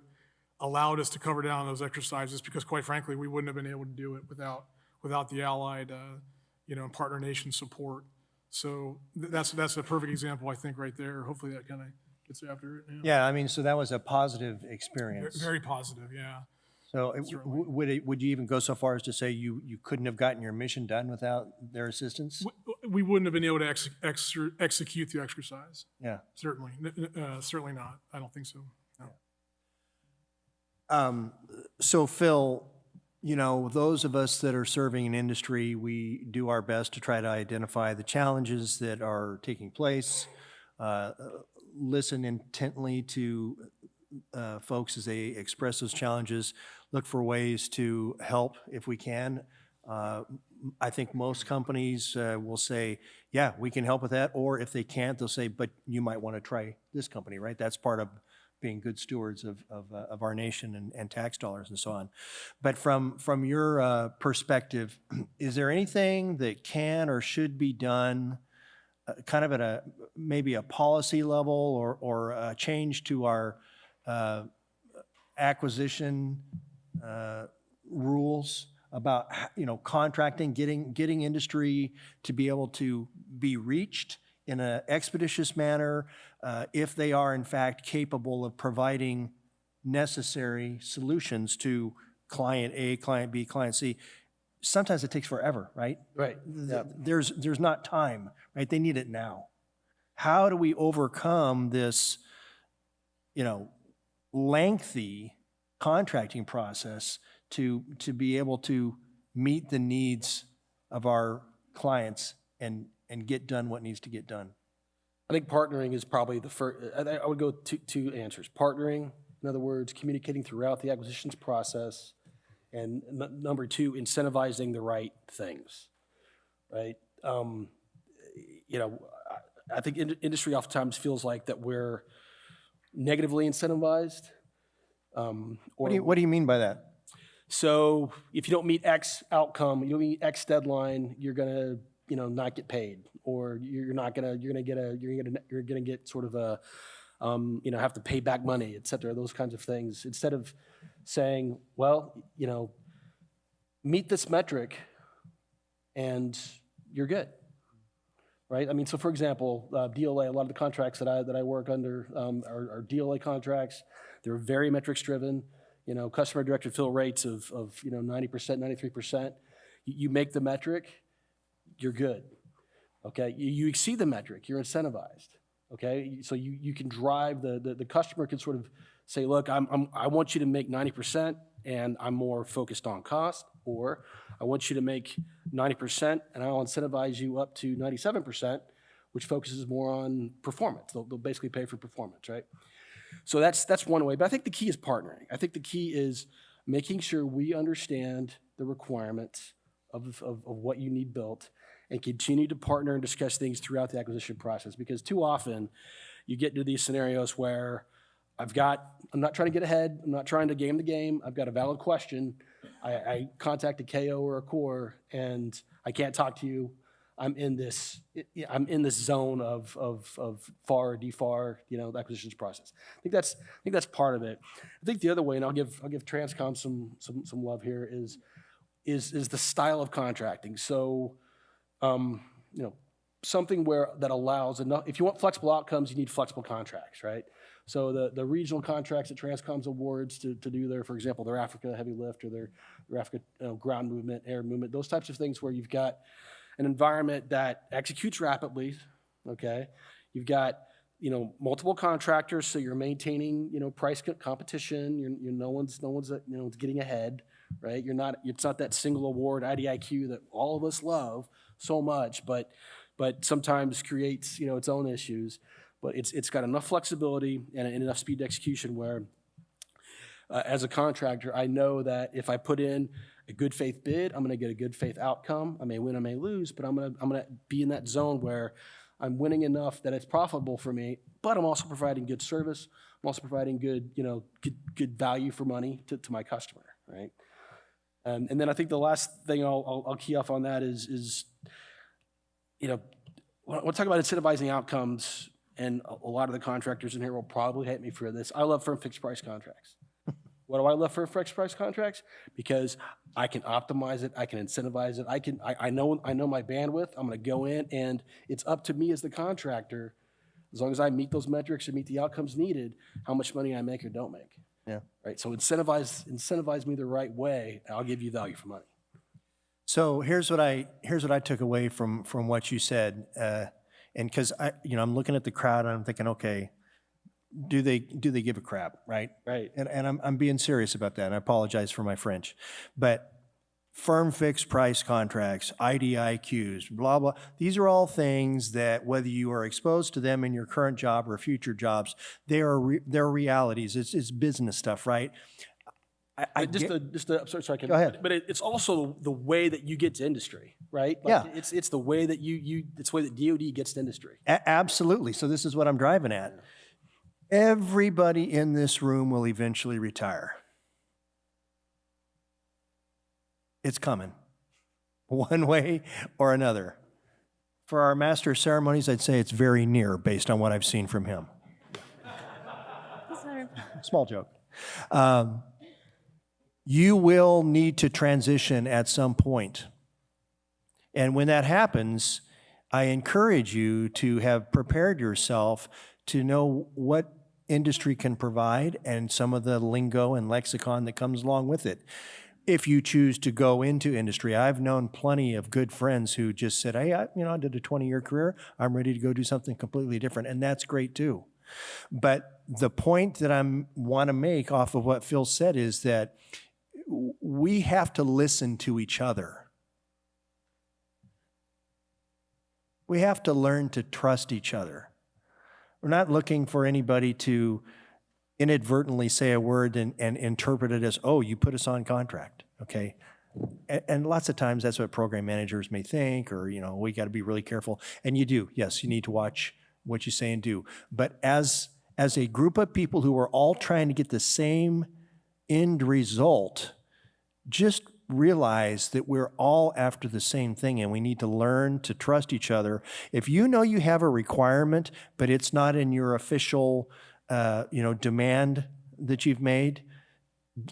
allowed us to cover down those exercises because, quite frankly, we wouldn't have been able to do it without the allied, partner nation support. So that's a perfect example, I think, right there. Hopefully that kind of gets after it. Yeah, I mean, so that was a positive experience. Very positive, yeah. So would you even go so far as to say you couldn't have gotten your mission done without their assistance? We wouldn't have been able to execute the exercise. Yeah. Certainly. Certainly not. I don't think so. No. So Phil, those of us that are serving in industry, we do our best to try to identify the challenges that are taking place, listen intently to folks as they express those challenges, look for ways to help if we can. I think most companies will say, yeah, we can help with that, or if they can't, they'll say, but you might want to try this company, right? That's part of being good stewards of our nation and tax dollars and so on. But from your perspective, is there anything that can or should be done kind of at maybe a policy level or a change to our acquisition rules about, contracting, getting industry to be able to be reached in an expeditious manner if they are in fact capable of providing necessary solutions to client A, client B, client C? Sometimes it takes forever, right? Right. There's not time, right? They need it now. How do we overcome this, lengthy contracting process to be able to meet the needs of our clients and get done what needs to get done? I think partnering is probably the first. I would go two answers. Partnering, in other words, communicating throughout the acquisitions process, and number two, incentivizing the right things, right? I think industry oftentimes feels like that we're negatively incentivized. What do you mean by that? So if you don't meet X outcome, you don't meet X deadline, you're gonna, not get paid, or you're gonna get sort of a, have to pay back money, et cetera, those kinds of things. Instead of saying, well, meet this metric and you're good, right? I mean, so for example, DLA, a lot of the contracts that I work under are DLA contracts. They're very metrics driven. Customer directed fill rates of 90%, 93%. You make the metric, you're good. Okay, you exceed the metric, you're incentivized. Okay, so you can drive the customer can sort of say, look, I want you to make 90%, and I'm more focused on cost, or I want you to make 90%, and I'll incentivize you up to 97%, which focuses more on performance. They'll basically pay for performance, right? So that's one way, but I think the key is partnering. I think the key is making sure we understand the requirements of what you need built and continue to partner and discuss things throughout the acquisition process, because too often you get into these scenarios where I'm not trying to get ahead, I'm not trying to game the game, I've got a valid question, I contact a KO or a core and I can't talk to you. I'm in this zone of FAR or DFAR, the acquisitions process. I think that's part of it. I think the other way, and I'll give Transcom some love here, is the style of contracting. So, something that allows enough. If you want flexible outcomes, you need flexible contracts, right? So the regional contracts that Transcom's awards to do their, for example, their Africa heavy lift or their Africa ground movement, air movement, those types of things where you've got an environment that executes rapidly, okay? You've got, multiple contractors, so you're maintaining, price competition. No one's getting ahead, right? It's not that single award IDIQ that all of us love so much, but sometimes creates, its own issues. But it's got enough flexibility and enough speed to execution where, as a contractor, I know that if I put in a good faith bid, I'm going to get a good faith outcome. I may win, I may lose, but I'm going to be in that zone where I'm winning enough that it's profitable for me, but I'm also providing good service. I'm also providing good good value for money to my customer, right? And then I think the last thing I'll key off on that is when we're talking about incentivizing outcomes, and a lot of the contractors in here will probably hate me for this. I love firm fixed price contracts. Why do I love firm fixed price contracts? Because I can optimize it, I can incentivize it, I know my bandwidth, I'm gonna go in, and it's up to me as the contractor, as long as I meet those metrics or meet the outcomes needed, how much money I make or don't make. Yeah. Right, so incentivize me the right way, and I'll give you value for money. So here's what I took away from what you said, and because I'm looking at the crowd and I'm thinking, okay, do they give a crap, right? Right. And I'm being serious about that, and I apologize for my French. But firm fixed price contracts, IDIQs, blah, blah, these are all things that whether you are exposed to them in your current job or future jobs, they're realities. It's business stuff, right? I'm sorry, Go ahead. But it's also the way that you get to industry, right? Like Yeah. It's the way that it's the way that DoD gets to industry. Absolutely. So this is what I'm driving at. Everybody in this room will eventually retire. It's coming, one way or another. For our master of ceremonies, I'd say it's very near based on what I've seen from him. Small joke. You will need to transition at some point. And when that happens, I encourage you to have prepared yourself to know what industry can provide and some of the lingo and lexicon that comes along with it. If you choose to go into industry, I've known plenty of good friends who just said, hey, I did a 20-year career. I'm ready to go do something completely different. And that's great too. But the point that I want to make off of what Phil said is that we have to listen to each other. We have to learn to trust each other. We're not looking for anybody to inadvertently say a word and interpret it as, oh, you put us on contract, okay? And lots of times that's what program managers may think, or, we got to be really careful. And you do, yes, you need to watch what you say and do. But as a group of people who are all trying to get the same end result, just realize that we're all after the same thing, and we need to learn to trust each other. If you know you have a requirement, but it's not in your official demand that you've made,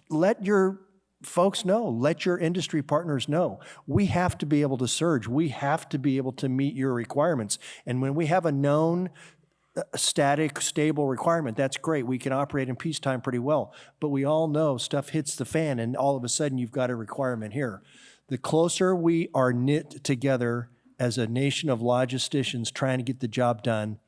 let your folks know, let your industry partners know. We have to be able to surge. We have to be able to meet your requirements. And when we have a known static, stable requirement, that's great. We can operate in peacetime pretty well. But we all know stuff hits the fan and all of a sudden you've got a requirement here. The closer we are knit together as a nation of logisticians trying to get the job done,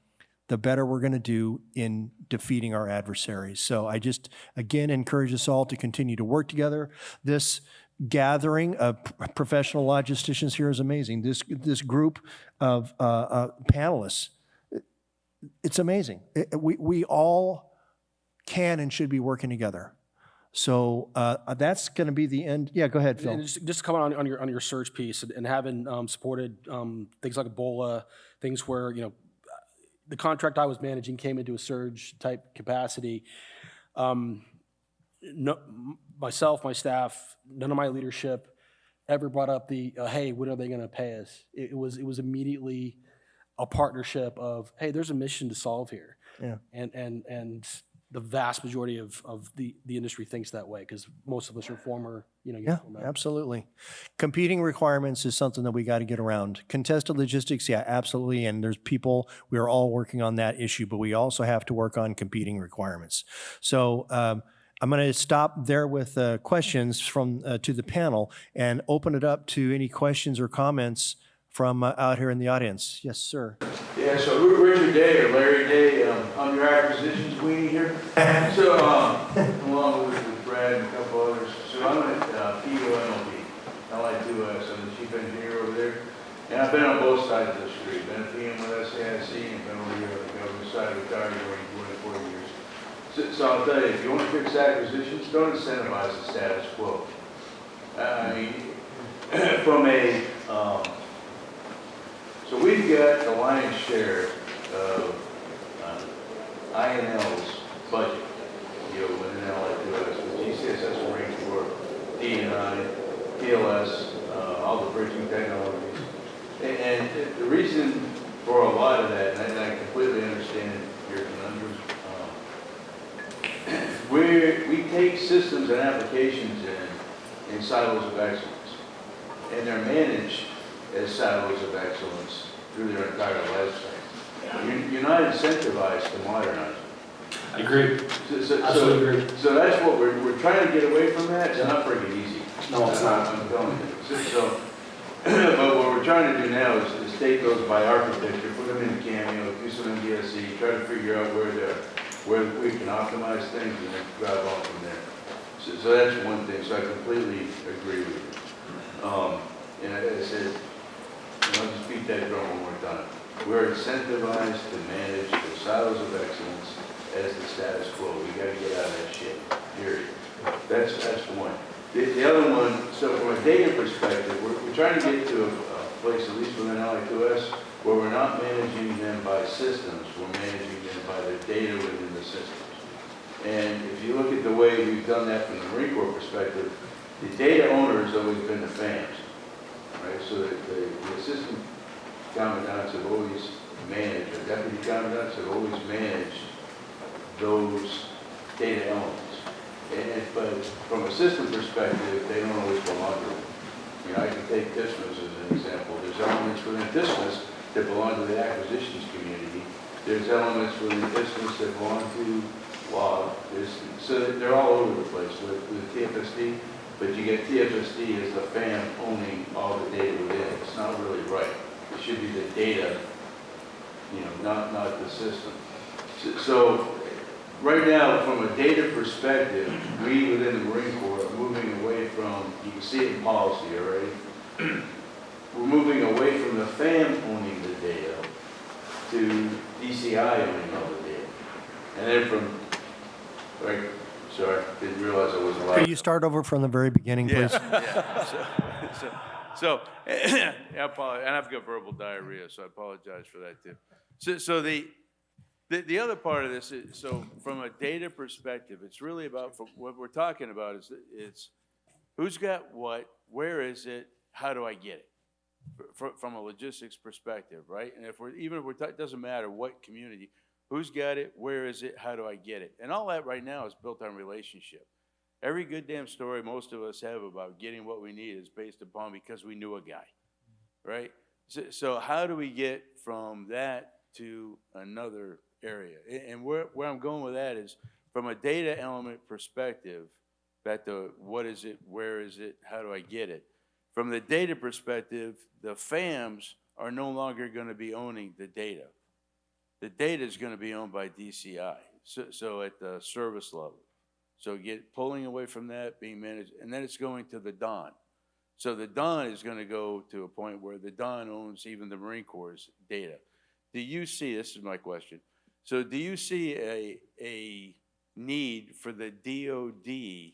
the better we're going to do in defeating our adversaries. So I just, again, encourage us all to continue to work together. This gathering of professional logisticians here is amazing. This group of panelists, it's amazing. We all can and should be working together. So that's going to be the end. Yeah, go ahead, Phil. And just coming on your search piece and having supported things like Ebola, things where the contract I was managing came into a surge type capacity. Myself, my staff, none of my leadership ever brought up the hey, when are they going to pay us? It was immediately a partnership of, hey, there's a mission to solve here. Yeah. And the vast majority of the industry thinks that way because most of us are former, Yeah, absolutely. Competing requirements is something that we got to get around. Contested logistics, yeah, absolutely. And there's people, we are all working on that issue, but we also have to work on competing requirements. So I'm going to stop there with questions from to the panel and open it up to any questions or comments from out here in the audience. Yes, sir. Yeah, so Richard Day or Larry Day, I'm your acquisitions weenie here. So, along with Brad and a couple others. So I'm at POMLB, LI2S. I'm the chief engineer over there. And I've been on both sides of the street. Been a PM with SAIC and been over here on the government side of the car for 24 years. So I'll tell you, if you want to fix acquisitions, don't incentivize the status quo. I mean, from a, so we've got the lion's share of INL's budget, within LI2S, with GCSS, Marine Corps, D&I, PLS, all the bridging technologies. And the reason for a lot of that, and I completely understand your conundrum, we take systems and applications in silos of excellence, and they're managed as silos of excellence through their entire lifespan. You're not incentivized to modernize. I agree. Absolutely agree. So that's what we're trying to get away from that. It's not pretty easy. No, it's not. I'm telling you. So, but what we're trying to do now is take those by architecture, put them in Cameo, do some MDSE, try to figure out where we can optimize things and then drive on from there. So that's one thing. So I completely agree with you. And I said, I'll just beat that drum one more time. We're incentivized to manage the silos of excellence as the status quo. We got to get out of that shit, period. That's one. The other one, so from a data perspective, we're trying to get to a place, at least within LI2S, where we're not managing them by systems, we're managing them by the data within the systems. And if you look at the way we've done that from the Marine Corps perspective, the data owner has always been the FAMs, right? So the assistant commandants have always managed, or deputy commandants have always managed those data elements. But from a system perspective, they don't always belong to them. You know, I can take Dismas as an example. There's elements within Dismas that belong to the acquisitions community. There's elements within Dismas that belong to log. So they're all over the place with TFSD, but you get TFSD as the FAM owning all the data within it. It's not really right. It should be the data, you know, not the system. So right now, from a data perspective, we within the Marine Corps are moving away from, you can see it in policy already, we're moving away from the FAM owning the data to DCI owning all the data. And then from, right, sorry, didn't realize I wasn't allowed. Could you start over from the very beginning, please? Yeah. So yeah, I apologize. And I've got verbal diarrhea, so I apologize for that too. So the other part of this is, so from a data perspective, it's really about, what we're talking about is it's who's got what, where is it, how do I get it? From a logistics perspective, right? And it doesn't matter what community, who's got it, where is it, how do I get it? And all that right now is built on relationship. Every good damn story most of us have about getting what we need is based upon because we knew a guy, right? So how do we get from that to another area? And where I'm going with that is from a data element perspective, back to what is it, where is it, how do I get it? From the data perspective, the FAMs are no longer going to be owning the data. The data is going to be owned by DCI, so at the service level. So pulling away from that, being managed, and then it's going to the Don. So the Don is going to go to a point where the Don owns even the Marine Corps' data. Do you see, this is my question, so do you see a need for the DOD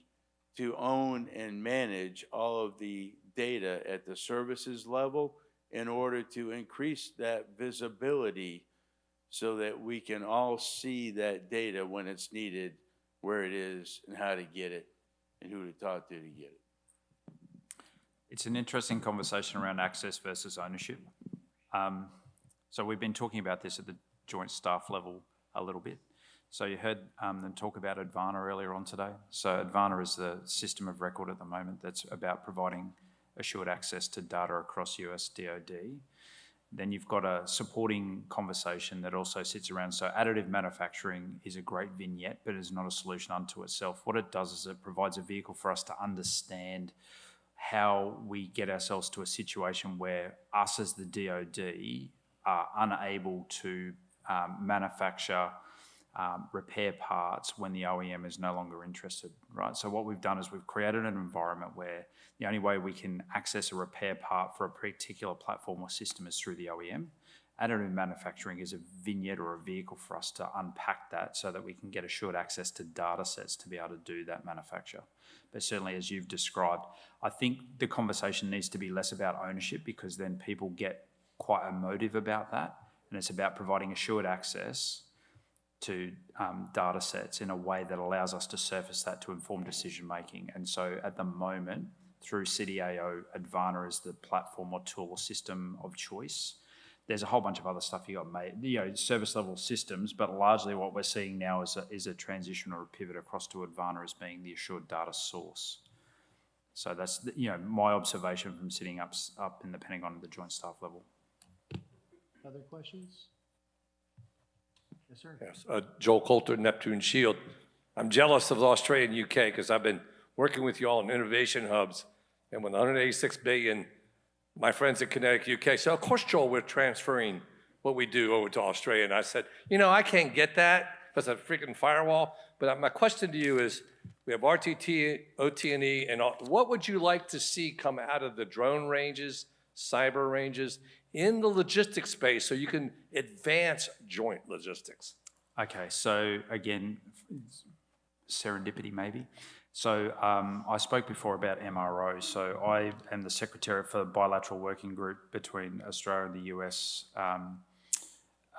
to own and manage all of the data at the services level in order to increase that visibility so that we can all see that data when it's needed, where it is, and how to get it, and who to talk to get it? It's an interesting conversation around access versus ownership. So we've been talking about this at the joint staff level a little bit. So you heard them talk about Advana earlier on today. So Advana is the system of record at the moment that's about providing assured access to data across US DoD. Then you've got a supporting conversation that also sits around, so additive manufacturing is a great vignette, but is not a solution unto itself. What it does is it provides a vehicle for us to understand how we get ourselves to a situation where us as the DoD are unable to manufacture repair parts when the OEM is no longer interested, right? So what we've done is we've created an environment where the only way we can access a repair part for a particular platform or system is through the OEM. Additive manufacturing is a vignette or a vehicle for us to unpack that so that we can get assured access to data sets to be able to do that manufacture. But certainly, as you've described, I think the conversation needs to be less about ownership, because then people get quite emotive about that. And it's about providing assured access to data sets in a way that allows us to surface that to inform decision making. And so at the moment, through CDAO, Advana is the platform or tool or system of choice. There's a whole bunch of other stuff you got made, service level systems, but largely what we're seeing now is a transition or a pivot across to Advana as being the assured data source. So that's my observation from sitting up in the Pentagon at the joint staff level. Other questions? Yes, sir. Yes, Joel Coulter, Neptune Shield. I'm jealous of Australia and UK because I've been working with you all in innovation hubs, and with 186 billion, my friends at Connecticut, UK, so of course, Joel, we're transferring what we do over to Australia. And I said, I can't get that because of a freaking firewall. But my question to you is, we have RTT, OT&E, and all. What would you like to see come out of the drone ranges, cyber ranges, in the logistics space so you can advance joint logistics? Okay, so again, serendipity maybe. So I spoke before about MRO. So I am the secretary for the bilateral working group between Australia and the US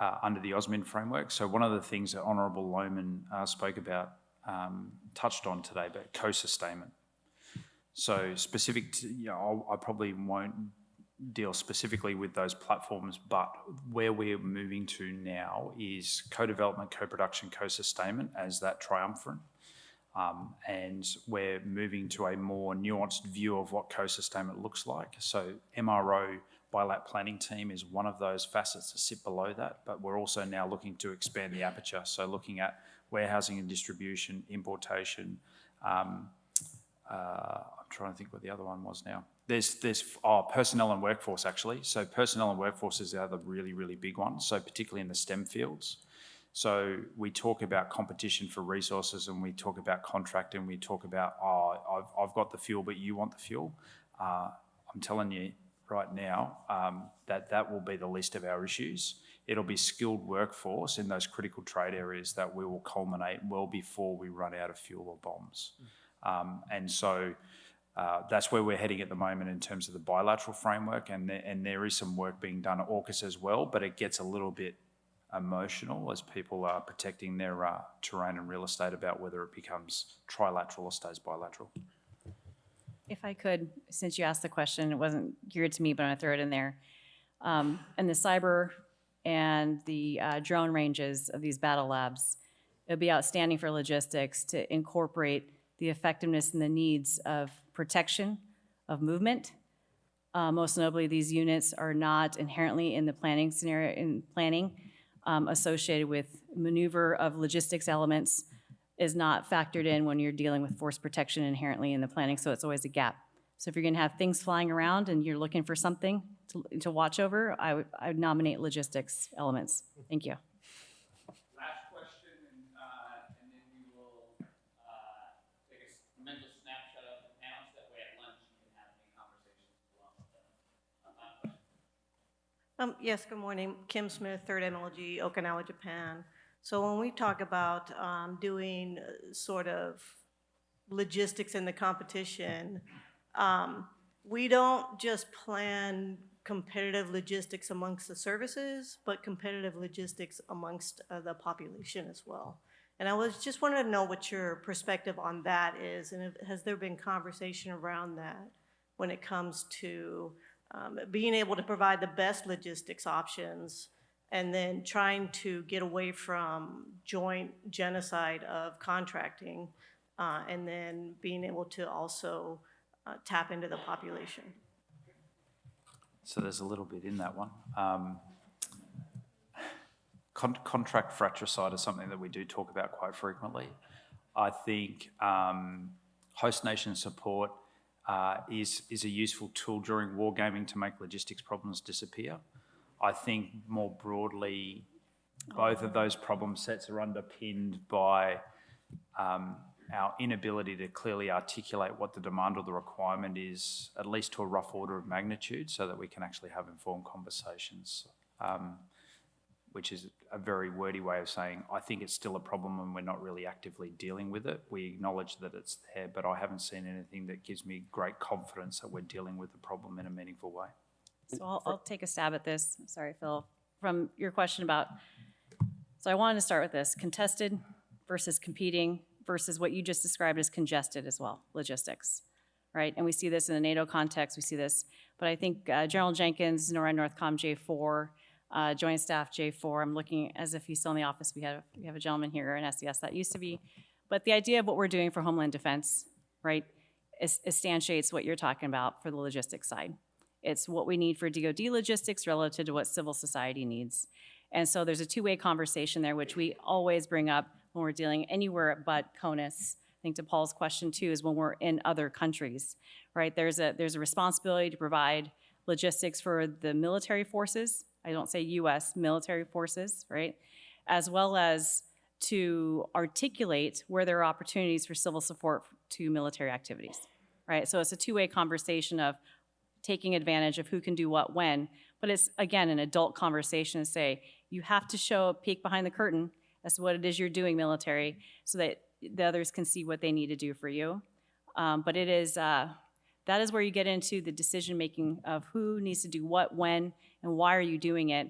under the OSMIN framework. So one of the things that Honourable Lohman spoke about, touched on today, but co-sustainment. So specific to, I probably won't deal specifically with those platforms, but where we're moving to now is co-development, co-production, co-sustainment as that triumvirate. And we're moving to a more nuanced view of what co-sustainment looks like. So MRO bilat planning team is one of those facets that sit below that, but we're also now looking to expand the aperture. So looking at warehousing and distribution, importation. I'm trying to think what the other one was now. There's personnel and workforce actually. So personnel and workforce is the other really, really big one. So particularly in the STEM fields. So we talk about competition for resources and we talk about contract and we talk about, I've got the fuel, but you want the fuel. I'm telling you right now that will be the least of our issues. It'll be skilled workforce in those critical trade areas that we will culminate well before we run out of fuel or bombs. And so that's where we're heading at the moment in terms of the bilateral framework, and there is some work being done at AUKUS as well, but it gets a little bit emotional as people are protecting their terrain and real estate about whether it becomes trilateral or stays bilateral. If I could, since you asked the question, it wasn't geared to me, but I'm gonna throw it in there. And the cyber and the drone ranges of these battle labs, it would be outstanding for logistics to incorporate the effectiveness and the needs of protection of movement. Most notably, these units are not inherently in the planning scenario, associated with maneuver of logistics elements is not factored in when you're dealing with force protection inherently in the planning, so it's always a gap. So if you're gonna have things flying around and you're looking for something to watch over, I would nominate logistics elements. Thank you. Last question, and then we will take a mental snapshot of the panels. That way at lunch you can have any conversations as well. Yes, good morning. Kim Smith, 3rd MLG, Okinawa, Japan. So when we talk about doing sort of logistics in the competition, we don't just plan competitive logistics amongst the services, but competitive logistics amongst the population as well. And I was just wanted to know what your perspective on that is, and has there been conversation around that when it comes to being able to provide the best logistics options and then trying to get away from joint genocide of contracting and then being able to also tap into the population? So there's a little bit in that one. Contract fratricide is something that we do talk about quite frequently. I think host nation support is a useful tool during wargaming to make logistics problems disappear. I think more broadly, both of those problem sets are underpinned by our inability to clearly articulate what the demand or the requirement is, at least to a rough order of magnitude, so that we can actually have informed conversations, which is a very wordy way of saying, I think it's still a problem and we're not really actively dealing with it. We acknowledge that it's there, but I haven't seen anything that gives me great confidence that we're dealing with the problem in a meaningful way. So I'll take a stab at this. Sorry, Phil. From your question about, so I wanted to start with this, contested versus competing versus what you just described as congested as well, logistics, right? And we see this in the NATO context, we see this, but I think General Jenkins, NORAD Northcom J4, Joint Staff J4, I'm looking as if he's still in the office. We have a gentleman here in SES that used to be, but the idea of what we're doing for Homeland Defense, right, instantiates what you're talking about for the logistics side. It's what we need for DoD logistics relative to what civil society needs. And so there's a two-way conversation there, which we always bring up when we're dealing anywhere but CONUS. I think to Paul's question too is when we're in other countries, right? There's a responsibility to provide logistics for the military forces. I don't say US military forces, right? As well as to articulate where there are opportunities for civil support to military activities, right? So it's a two-way conversation of taking advantage of who can do what when, but it's, again, an adult conversation to say, you have to show a peek behind the curtain as to what it is you're doing military so that the others can see what they need to do for you. But it is, that is where you get into the decision-making of who needs to do what, when, and why are you doing it.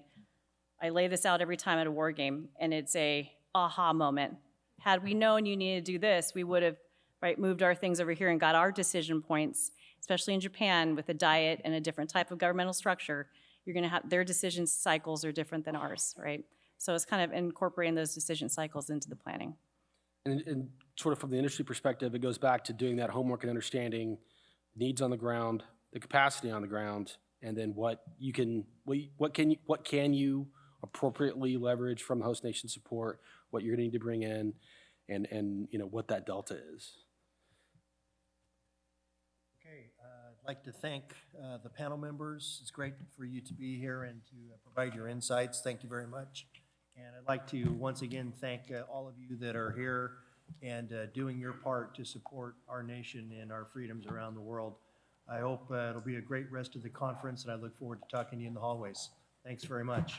I lay this out every time at a war game, and it's a aha moment. Had we known you needed to do this, we would have, right, moved our things over here and got our decision points, especially in Japan with a diet and a different type of governmental structure. You're going to have, their decision cycles are different than ours, right? So it's kind of incorporating those decision cycles into the planning. And sort of from the industry perspective, it goes back to doing that homework and understanding needs on the ground, the capacity on the ground, and then what can you appropriately leverage from host nation support, what you're going to need to bring in, and you know what that delta is. Okay, I'd like to thank the panel members. It's great for you to be here and to provide your insights. Thank you very much. And I'd like to once again thank all of you that are here and doing your part to support our nation and our freedoms around the world. I hope it'll be a great rest of the conference, and I look forward to talking to you in the hallways. Thanks very much.